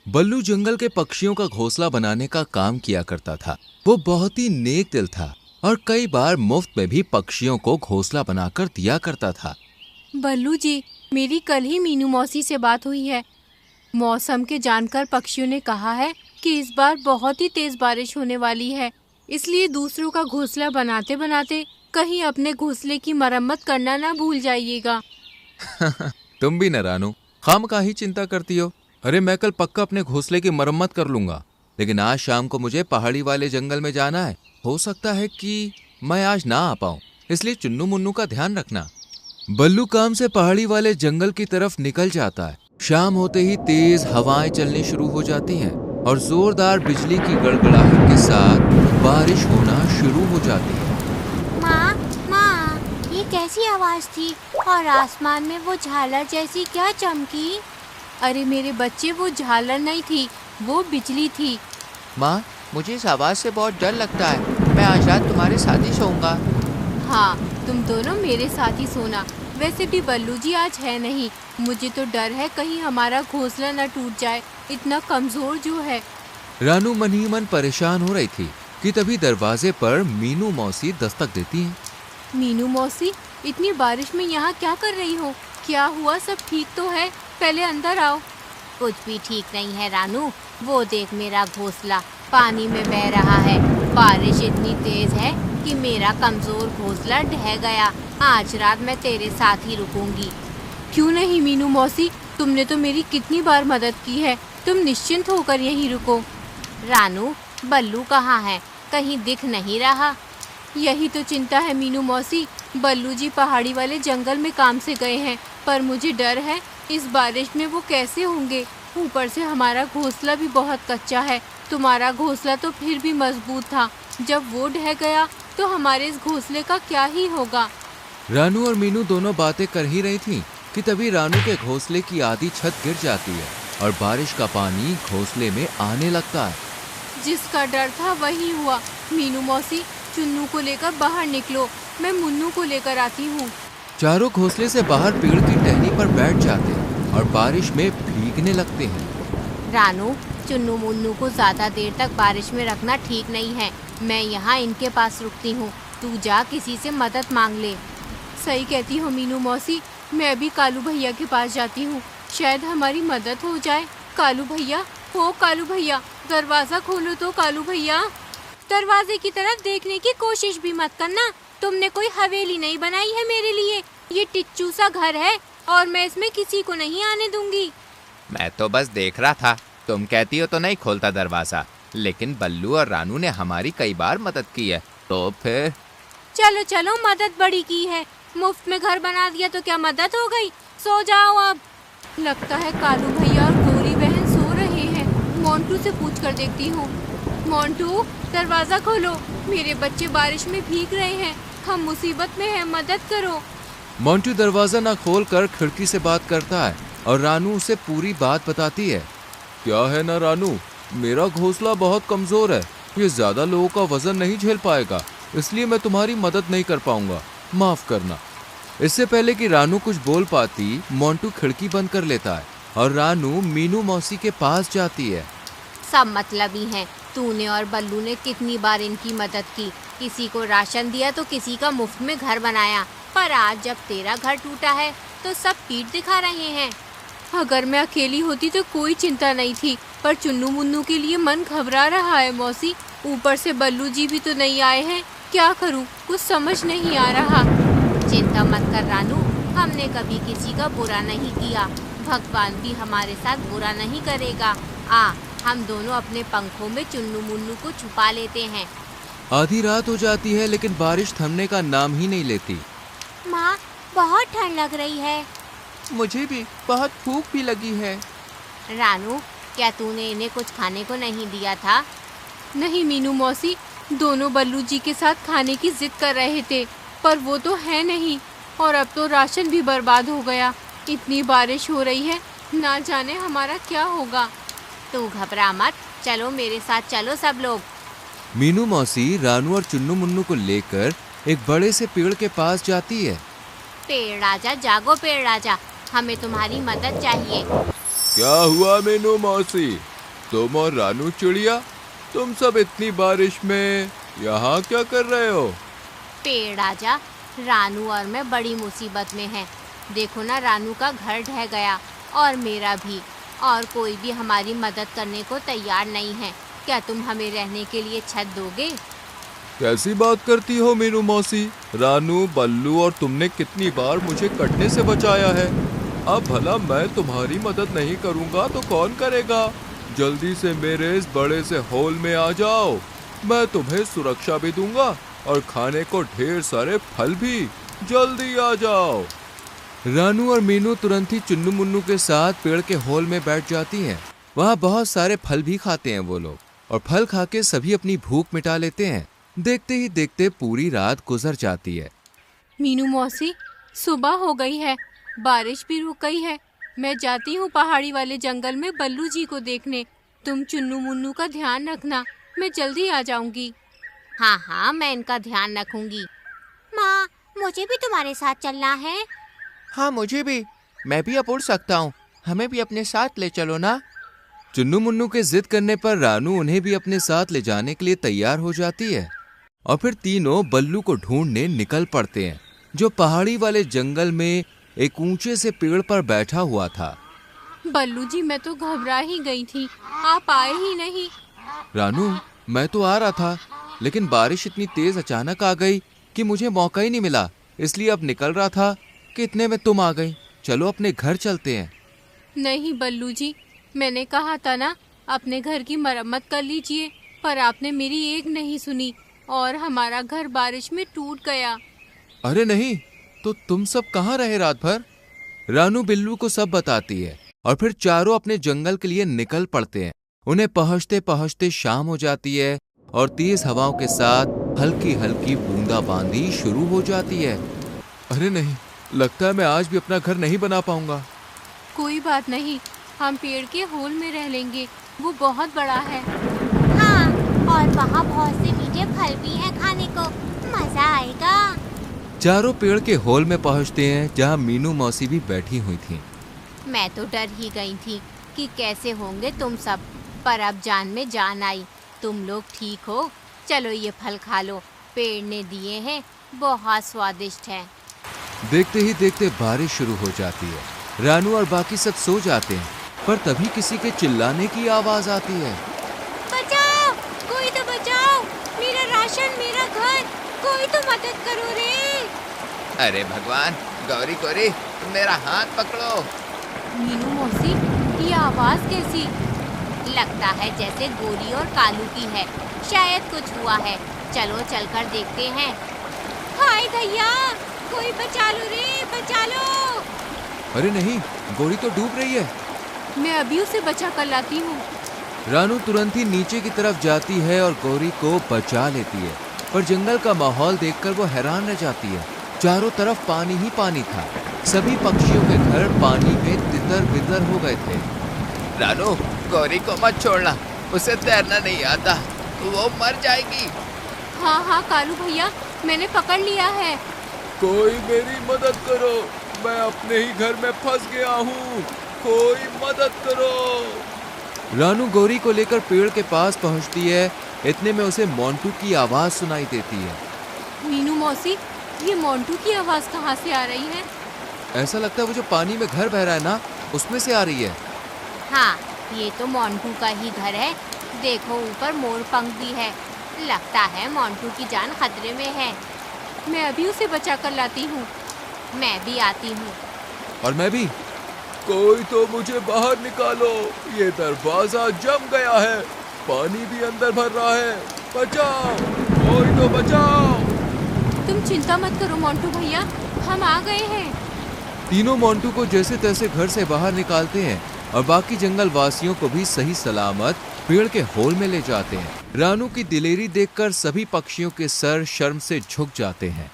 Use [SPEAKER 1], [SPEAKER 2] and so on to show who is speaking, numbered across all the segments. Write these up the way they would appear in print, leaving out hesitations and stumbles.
[SPEAKER 1] बल्लू जंगल के पक्षियों का घोंसला बनाने का काम किया करता था। वो बहुत ही नेक दिल था और कई बार मुफ्त में भी पक्षियों को घोंसला बनाकर दिया करता था।
[SPEAKER 2] बल्लू जी, मेरी कल ही मीनू मौसी से बात हुई है। मौसम के जानकर पक्षियों ने कहा है कि इस बार बहुत ही तेज बारिश होने वाली है, इसलिए दूसरों का घोंसला बनाते बनाते कहीं अपने घोंसले की मरम्मत करना ना भूल जाइएगा।
[SPEAKER 1] तुम भी न रानू, खामखा चिंता करती हो। अरे मैं कल पक्का अपने घोंसले की मरम्मत कर लूंगा, लेकिन आज शाम को मुझे पहाड़ी वाले जंगल में जाना है। हो सकता है कि मैं आज ना आ पाऊं, इसलिए चुन्नू मुन्नू का ध्यान रखना। बल्लू काम से पहाड़ी वाले जंगल की तरफ निकल जाता है। शाम होते ही तेज हवाएं चलनी शुरू हो जाती हैं और जोरदार बिजली की गड़गड़ाहट के साथ बारिश होना शुरू हो जाती है।
[SPEAKER 3] माँ, माँ, ये कैसी आवाज थी और आसमान में वो झालर जैसी क्या चमकी?
[SPEAKER 2] अरे मेरे बच्चे, वो झालर नहीं थी, वो बिजली थी।
[SPEAKER 4] माँ, मुझे इस आवाज से बहुत डर लगता है। मैं आज रात तुम्हारे साथ ही सोऊंगा।
[SPEAKER 2] हाँ, तुम दोनों मेरे साथ ही सोना। वैसे भी बल्लू जी आज है नहीं। मुझे तो डर है कहीं हमारा घोंसला न टूट जाए, इतना कमजोर जो है।
[SPEAKER 1] रानू मन ही मन परेशान हो रही थी कि तभी दरवाजे पर मीनू मौसी दस्तक देती हैं।
[SPEAKER 2] मीनू मौसी, इतनी बारिश में यहाँ क्या कर रही हो? क्या हुआ? सब ठीक तो है? पहले अंदर आओ।
[SPEAKER 3] कुछ भी ठीक नहीं है रानू। वो देख, मेरा घोंसला पानी में बह रहा है। बारिश इतनी तेज है कि मेरा कमजोर घोंसला ढह गया। आज रात मैं तेरे साथ ही रुकूंगी।
[SPEAKER 2] क्यों नहीं मीनू मौसी, तुमने तो मेरी कितनी बार मदद की है। तुम निश्चिंत होकर यहीं रुको।
[SPEAKER 3] रानू, बल्लू कहाँ है? कहीं दिख नहीं रहा।
[SPEAKER 2] यही तो चिंता है मीनू मौसी। बल्लू जी पहाड़ी वाले जंगल में काम से गए हैं, पर मुझे डर है इस बारिश में वो कैसे होंगे। ऊपर से हमारा घोंसला भी बहुत कच्चा है। तुम्हारा घोंसला तो फिर भी मजबूत था, जब वो ढह गया तो हमारे इस घोंसले का क्या ही होगा।
[SPEAKER 1] रानू और मीनू दोनों बातें कर ही रही थीं कि तभी रानू के घोंसले की आधी छत गिर जाती है और बारिश का पानी घोंसले में आने लगता है।
[SPEAKER 2] जिसका डर था वही हुआ। मीनू मौसी, चुन्नू को लेकर बाहर निकलो, मैं मुन्नू को लेकर आती हूँ।
[SPEAKER 1] चारों घोंसले से बाहर पेड़ की टहनी पर बैठ जाते हैं और बारिश में भीगने लगते हैं।
[SPEAKER 3] रानू, चुन्नू मुन्नू को ज्यादा देर तक बारिश में रखना ठीक नहीं है। मैं यहाँ इनके पास रुकती हूँ। तू जा किसी से मदद मांग ले।
[SPEAKER 2] सही कहती हो मीनू मौसी, मैं अभी कालू भैया के पास जाती हूँ, शायद हमारी मदद हो जाए। कालू भैया, हो कालू भैया, दरवाजा खोलो तो कालू भैया।
[SPEAKER 3] दरवाजे की तरफ देखने की कोशिश भी मत करना। तुमने कोई हवेली नहीं बनाई है मेरे लिए। ये टिच्चू सा घर है और मैं इसमें किसी को नहीं आने दूंगी।
[SPEAKER 4] मैं तो बस देख रहा था। तुम कहती हो तो नहीं खोलता दरवाजा, लेकिन बल्लू और रानू ने हमारी कई बार मदद की है, तो फिर।
[SPEAKER 3] चलो चलो, मदद बड़ी की है। मुफ्त में घर बना दिया तो क्या मदद हो गई? सो जाओ अब।
[SPEAKER 2] लगता है कालू भैया और गौरी बहन सो रहे हैं। मोंटू से पूछ कर देखती हूँ। मोंटू, दरवाजा खोलो, मेरे बच्चे बारिश में भीग रहे हैं, हम मुसीबत में हैं, मदद करो।
[SPEAKER 1] मोंटू दरवाजा न खोलकर खिड़की से बात करता है और रानू उसे पूरी बात बताती है। क्या है ना रानू, मेरा घोंसला बहुत कमजोर है, ये ज्यादा लोगों का वजन नहीं झेल पाएगा, इसलिए मैं तुम्हारी मदद नहीं कर पाऊंगा, माफ करना। इससे पहले कि रानू कुछ बोल पाती, मोंटू खिड़की बंद कर लेता है और रानू मीनू मौसी के पास जाती है।
[SPEAKER 3] सब मतलबी हैं। तूने और बल्लू ने कितनी बार इनकी मदद की। किसी को राशन दिया तो किसी का मुफ्त में घर बनाया, पर आज जब तेरा घर टूटा है तो सब पीठ दिखा रहे हैं।
[SPEAKER 2] अगर मैं अकेली होती तो कोई चिंता नहीं थी, पर चुन्नू मुन्नू के लिए मन घबरा रहा है मौसी। ऊपर से बल्लू जी भी तो नहीं आए हैं, क्या करूं, कुछ समझ नहीं आ रहा।
[SPEAKER 3] चिंता मत कर रानू, हमने कभी किसी का बुरा नहीं किया। भगवान भी हमारे साथ बुरा नहीं करेगा। आ, हम दोनों अपने पंखों में चुन्नू मुन्नू को छुपा लेते हैं।
[SPEAKER 1] आधी रात हो जाती है लेकिन बारिश थमने का नाम ही नहीं लेती।
[SPEAKER 3] माँ, बहुत ठंड लग रही है।
[SPEAKER 4] मुझे भी बहुत भूख भी लगी है।
[SPEAKER 3] रानू, क्या तूने इन्हें कुछ खाने को नहीं दिया था?
[SPEAKER 2] नहीं मीनू मौसी, दोनों बल्लू जी के साथ खाने की जिद कर रहे थे, पर वो तो है नहीं, और अब तो राशन भी बर्बाद हो गया। इतनी बारिश हो रही है, ना जाने हमारा क्या होगा।
[SPEAKER 3] तू घबरा मत, चलो मेरे साथ चलो सब लोग।
[SPEAKER 1] मीनू मौसी रानू और चुन्नू मुन्नू को लेकर एक बड़े से पेड़ के पास जाती है।
[SPEAKER 3] पेड़ राजा जागो, पेड़ राजा, हमें तुम्हारी मदद चाहिए।
[SPEAKER 1] क्या हुआ मीनू मौसी, तुम और रानू चिड़िया, तुम सब इतनी बारिश में यहाँ क्या कर रहे हो?
[SPEAKER 3] पेड़ आजा, रानू और मैं बड़ी मुसीबत में हैं। देखो ना, रानू का घर ढह गया और मेरा भी, और कोई भी हमारी मदद करने को तैयार नहीं है। क्या तुम हमें रहने के लिए छत दोगे?
[SPEAKER 1] कैसी बात करती हो मीनू मौसी? रानू, बल्लू और तुमने कितनी बार मुझे कटने से बचाया है। अब भला मैं तुम्हारी मदद नहीं करूँगा तो कौन करेगा? जल्दी से मेरे इस बड़े से होल में आ जाओ, मैं तुम्हें सुरक्षा भी दूंगा और खाने को ढेर सारे फल भी। जल्दी आ जाओ। रानू और मीनू तुरंत ही चुन्नू मुन्नू के साथ पेड़ के होल में बैठ जाती हैं। वहाँ बहुत सारे फल भी खाते हैं वो लोग, और फल खा के सभी अपनी भूख मिटा लेते हैं। देखते ही देखते पूरी रात गुजर जाती है।
[SPEAKER 2] मीनू मौसी, सुबह हो गई है, बारिश भी रुक गई है। मैं जाती हूँ पहाड़ी वाले जंगल में बल्लू जी को देखने। तुम चुन्नू मुन्नू का ध्यान रखना, मैं जल्दी आ जाऊंगी।
[SPEAKER 3] हाँ हाँ, मैं इनका ध्यान रखूंगी। माँ, मुझे भी तुम्हारे साथ चलना है।
[SPEAKER 4] हाँ मुझे भी, मैं भी अब उड़ सकता हूँ, हमें भी अपने साथ ले चलो ना।
[SPEAKER 1] चुन्नू मुन्नू के जिद करने पर रानू उन्हें भी अपने साथ ले जाने के लिए तैयार हो जाती है, और फिर तीनों बल्लू को ढूंढने निकल पड़ते हैं, जो पहाड़ी वाले जंगल में एक ऊंचे से पेड़ पर बैठा हुआ था।
[SPEAKER 2] बल्लू जी, मैं तो घबरा ही गई थी, आप आए ही नहीं।
[SPEAKER 1] रानू, मैं तो आ रहा था, लेकिन बारिश इतनी तेज अचानक आ गई कि मुझे मौका ही नहीं मिला, इसलिए अब निकल रहा था कि इतने में तुम आ गई। चलो अपने घर चलते हैं।
[SPEAKER 2] नहीं बल्लू जी, मैंने कहा था ना अपने घर की मरम्मत कर लीजिए, पर आपने मेरी एक नहीं सुनी और हमारा घर बारिश में टूट गया।
[SPEAKER 1] अरे नहीं, तो तुम सब कहाँ रहे रात भर? रानू बिल्लू को सब बताती है, और फिर चारों अपने जंगल के लिए निकल पड़ते हैं। उन्हें पहुंचते पहुंचते शाम हो जाती है, और तेज हवाओं के साथ हल्की हल्की बूंदाबांदी शुरू हो जाती है। अरे नहीं, लगता है मैं आज भी अपना घर नहीं बना पाऊंगा।
[SPEAKER 2] कोई बात नहीं, हम पेड़ के होल में रह लेंगे, वो बहुत बड़ा है।
[SPEAKER 3] हाँ, और वहाँ बहुत से मीठे फल भी हैं खाने को, मजा आएगा।
[SPEAKER 1] चारों पेड़ के होल में पहुंचते हैं, जहां मीनू मौसी भी बैठी हुई थी।
[SPEAKER 3] मैं तो डर ही गई थी कि कैसे होंगे तुम सब, पर अब जान में जान आई। तुम लोग ठीक हो? चलो ये फल खा लो, पेड़ ने दिए हैं, बहुत स्वादिष्ट है।
[SPEAKER 1] देखते ही देखते बारिश शुरू हो जाती है। रानू और बाकी सब सो जाते हैं, पर तभी किसी के चिल्लाने की आवाज आती है।
[SPEAKER 3] बचाओ, कोई तो बचाओ, मेरा राशन, मेरा घर, कोई तो मदद करो रे।
[SPEAKER 4] अरे भगवान, गौरी गौरी, मेरा हाथ पकड़ो।
[SPEAKER 2] मीनू मौसी, ये आवाज कैसी?
[SPEAKER 3] लगता है जैसे गोरी और कालू की है, शायद कुछ हुआ है। चलो चलकर देखते हैं। हाय भैया, कोई बचा लो रे, बचा लो।
[SPEAKER 1] अरे नहीं, गोरी तो डूब रही है।
[SPEAKER 2] मैं अभी उसे बचा कर लाती हूँ।
[SPEAKER 1] रानू तुरंत ही नीचे की तरफ जाती है और गौरी को बचा लेती है, पर जंगल का माहौल देखकर वो हैरान रह जाती है। चारों तरफ पानी ही पानी था। सभी पक्षियों के घर पानी में तितर बितर हो गए थे।
[SPEAKER 4] रानू, गौरी को मत छोड़ना, उसे तैरना नहीं आता, वो मर जाएगी।
[SPEAKER 2] हाँ हाँ कालू भैया, मैंने पकड़ लिया है।
[SPEAKER 1] कोई मेरी मदद करो, मैं अपने ही घर में फंस गया हूँ, कोई मदद करो। रानू गौरी को लेकर पेड़ के पास पहुँचती है। इतने में उसे मोंटू की आवाज सुनाई देती है।
[SPEAKER 2] मीनू मौसी, ये मोंटू की आवाज कहाँ से आ रही है?
[SPEAKER 1] ऐसा लगता है वो जो पानी में घर बह रहा है ना, उसमें से आ रही है।
[SPEAKER 3] हाँ, ये तो मोंटू का ही घर है। देखो ऊपर मोर पंख भी है, लगता है मोंटू की जान खतरे में है।
[SPEAKER 2] मैं अभी उसे बचा कर लाती हूँ।
[SPEAKER 3] मैं भी आती हूँ।
[SPEAKER 1] और मैं भी। कोई तो मुझे बाहर निकालो, ये दरवाजा जम गया है, पानी भी अंदर भर रहा है, बचाओ, कोई तो बचाओ।
[SPEAKER 2] तुम चिंता मत करो मोंटू भैया, हम आ गए हैं।
[SPEAKER 1] तीनों मोंटू को जैसे तैसे घर से बाहर निकालते हैं और बाकी जंगल वासियों को भी सही सलामत पेड़ के होल में ले जाते हैं। रानू की दिलेरी देखकर सभी पक्षियों के सर शर्म से झुक जाते हैं।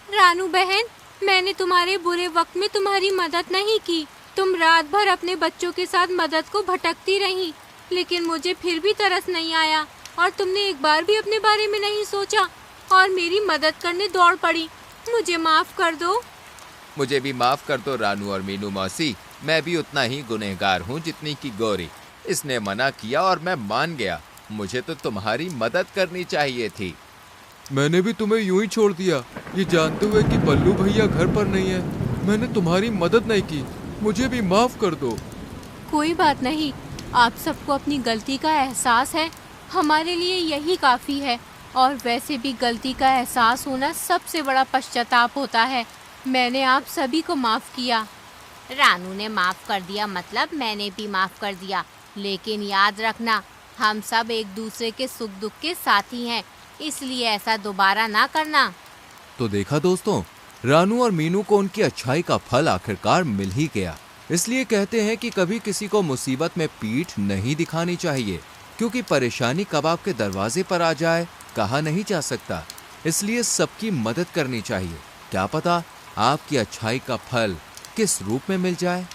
[SPEAKER 2] रानू बहन, मैंने तुम्हारे बुरे वक्त में तुम्हारी मदद नहीं की। तुम रात भर अपने बच्चों के साथ मदद को भटकती रही, लेकिन मुझे फिर भी तरस नहीं आया और तुमने एक बार भी अपने बारे में नहीं सोचा और मेरी मदद करने दौड़ पड़ी। मुझे माफ कर दो।
[SPEAKER 4] मुझे भी माफ कर दो रानू और मीनू मौसी, मैं भी उतना ही गुनहगार हूँ जितनी की गौरी। इसने मना किया और मैं मान गया। मुझे तो तुम्हारी मदद करनी चाहिए थी।
[SPEAKER 1] मैंने भी तुम्हें यूं ही छोड़ दिया, ये जानते हुए कि बल्लू भैया घर पर नहीं है। मैंने तुम्हारी मदद नहीं की, मुझे भी माफ कर दो।
[SPEAKER 2] कोई बात नहीं, आप सबको अपनी गलती का एहसास है, हमारे लिए यही काफ़ी है। और वैसे भी गलती का एहसास होना सबसे बड़ा पश्चाताप होता है। मैंने आप सभी को माफ़ किया।
[SPEAKER 3] रानू ने माफ कर दिया मतलब मैंने भी माफ कर दिया। लेकिन याद रखना, हम सब एक दूसरे के सुख दुख के साथी हैं, इसलिए ऐसा दोबारा ना करना।
[SPEAKER 1] तो देखा दोस्तों, रानू और मीनू को उनकी अच्छाई का फल आखिरकार मिल ही गया। इसलिए कहते हैं कि कभी किसी को मुसीबत में पीठ नहीं दिखानी चाहिए, क्योंकि परेशानी कब आपके दरवाजे पर आ जाए कहा नहीं जा सकता। इसलिए सबकी मदद करनी चाहिए। क्या पता आपकी अच्छाई का फल किस रूप में मिल जाए।